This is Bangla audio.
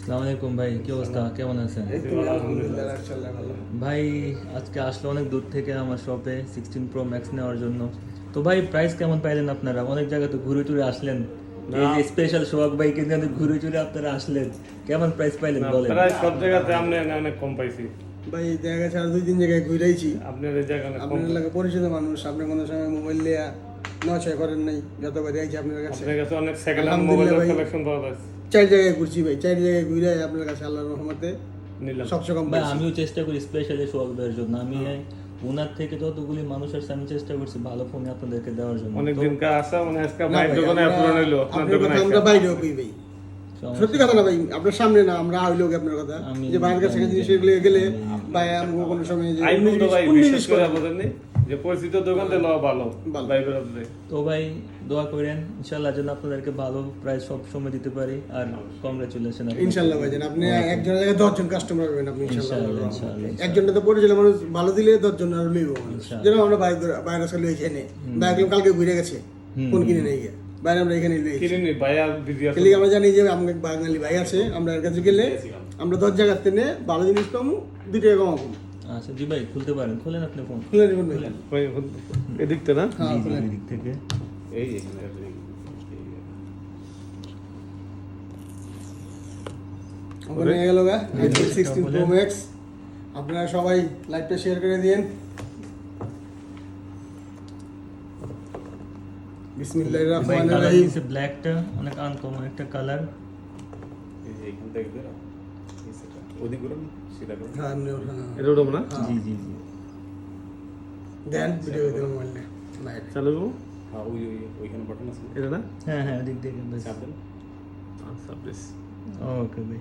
আসসালামু আলাইকুম ভাই, কি অবস্থা, কেমন আছেন? এই তো আলহামদুলিল্লাহ, রাখছাল্লাহ ভালো। ভাই আজকে আসলো অনেক দূর থেকে আমার শপে 16 প্রো ম্যাক্স নেওয়ার জন্য। তো ভাই প্রাইস কেমন পাইলেন আপনারা? অনেক জায়গা তো ঘুরে টুরে আসলেন, এই যে স্পেশাল সোহাগ ভাই কিন্তু ঘুরে টুরে আপনারা আসলেন, কেমন প্রাইস পাইলেন বলেন? প্রায় সব জায়গাতে আপনি অনেক কম পাইছি। ভাই দেখা গেছে আর 2-3 জায়গায় ঘুরাইছি। আপনার এই জায়গা অনেক কম আপনার এলাকা পরিচিত মানুষ, আপনি কোনো সময় মোবাইল লিয়া নয় করেন নাই, যতবার আইছি আপনার কাছে। আপনার কাছে অনেক সেকেন্ড হ্যান্ড মোবাইল আলহামদুলিল্লাহ ভাই। কালেকশন পাওয়া যায়। 4 জায়গায় ঘুরছি ভাই, 4 জায়গায় ঘুরে আপনার কাছে আল্লাহর রহমতে নিলাম। সবচেয়ে কম ভাই পাইছি। আমিও চেষ্টা করি স্পেশালি সোহাগ ভাইয়ের জন্য, আমি ওনার থেকে যতগুলি মানুষের সাথে আমি চেষ্টা করছি ভালো ফোন আপনাদেরকে দেওয়ার জন্য। অনেক তো দিন কা আসা মানে আজকে না ভাই ভাই, দোকানে আমরা- অ্যাপ্রুভ হইলো আপনার আপনার দোকানে কথা আমরা আইসা। বাইরেও কই ভাই। সমস্যা সত্যি কথা না ভাই, আপনার সামনে না, আমরা হইলো কি আপনার কথা আমি- যে বাইরের কাছে জিনিস গেলে ভাই আমগো কোনো সময় যে আইন তো ভাই উনিশ বিশেষ করে বলেননি যে পরিচিত দোকান থেকে লওয়া ভালো ভালো। ভাই বেরোতে। তো ভাই দোয়া করেন ইনশাল্লাহ যেন আপনাদেরকে ভালো প্রাইস সব সময় দিতে পারি, আর কংগ্রেচুলেশন। ইনশাল্লাহ ভাইজান, আপনি একজনের জায়গায় 10 জন কাস্টমার পাবেন আপনি ইনশাল্লাহ। ইনশাআল্লাহ, ইনশাআল্লাহ। একজনটা তো পরিচিত মানুষ ভালো দিলে 10 জন আর লইব মানুষ। ইনশাআল্লাহ। যেরকম আমরা বাইরে আসলে লইছি এনে বাইরে কালকে ঘুরে গেছে ফোন কিনে নেই গিয়ে বাইরে আমরা এখানে লইছি। কিনে নি ভাই আর বিজি আছে। এলিগে আমরা জানি যে আমাদের বাঙালি ভাই আছে, আমরা এর কাছে গেলে আমরা 10 জায়গার থেকে ভালো জিনিস পাবো, 2 টাকা কম পাবো। আচ্ছা জি ভাই, খুলতে পারেন, খুলেন আপনি ফোন। খুলে নেবেন ভাই। ভাই এদিকতে না হ্যাঁ, জি, জি, খুলেন। এই দিক থেকে। এই এখানে ওখানে গেল গা iPhone 16 Pro Max। আপনারা সবাই লাইভটা শেয়ার করে দিন। বিসমিল্লাহির ভাই রহমানির কালার রহিম। দিছে ব্ল্যাকটা, অনেক আনকমন একটা কালার। এই যে এখান থেকে বেরো এই সেটা ওদিক করুন সেটা করুন হ্যাঁ, আপনি ওঠেন। এটা উঠবো না জি জি জি। দেন ভিডিও দিলাম মোবাইলে লাইভ। চালু হ্যাঁ ওইখানে বাটন আছে এটা না হ্যাঁ হ্যাঁ, দিক দেখেন ভাই। চাপ দেন আচ্ছা প্লিজ ওকে ভাই।